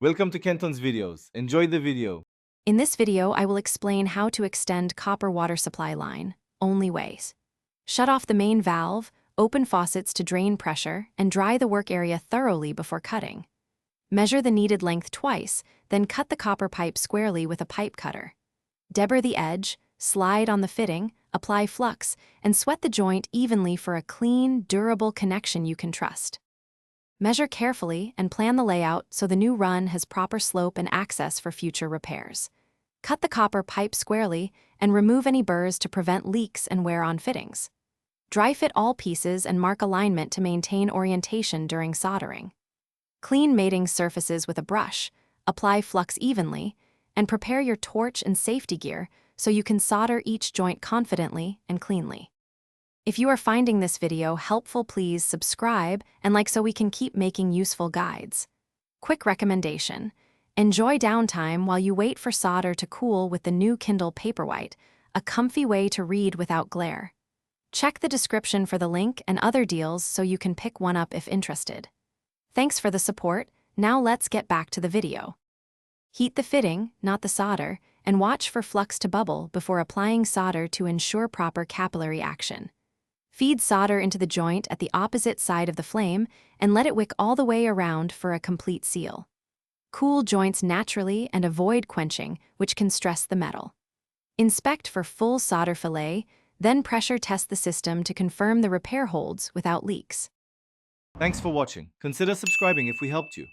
Welcome to Kenton's videos. Enjoy the video. In this video, I will explain how to extend copper water supply line, only ways. Shut off the main valve, open faucets to drain pressure, and dry the work area thoroughly before cutting. Measure the needed length twice, then cut the copper pipe squarely with a pipe cutter. Deburr the edge, slide on the fitting, apply flux, and sweat the joint evenly for a clean, durable connection you can trust. Measure carefully and plan the layout so the new run has proper slope and access for future repairs. Cut the copper pipe squarely and remove any burrs to prevent leaks and wear on fittings. Dry fit all pieces and mark alignment to maintain orientation during soldering. Clean mating surfaces with a brush, apply flux evenly, and prepare your torch and safety gear so you can solder each joint confidently and cleanly. If you are finding this video helpful, please subscribe and like so we can keep making useful guides. Quick recommendation: enjoy downtime while you wait for solder to cool with the new Kindle Paperwhite, a comfy way to read without glare. Check the description for the link and other deals so you can pick one up if interested. Thanks for the support. Now let's get back to the video. Heat the fitting, not the solder, and watch for flux to bubble before applying solder to ensure proper capillary action. Feed solder into the joint at the opposite side of the flame and let it wick all the way around for a complete seal. Cool joints naturally and avoid quenching, which can stress the metal. Inspect for full solder fillet, then pressure test the system to confirm the repair holds without leaks. Thanks for watching. Consider subscribing if we helped you.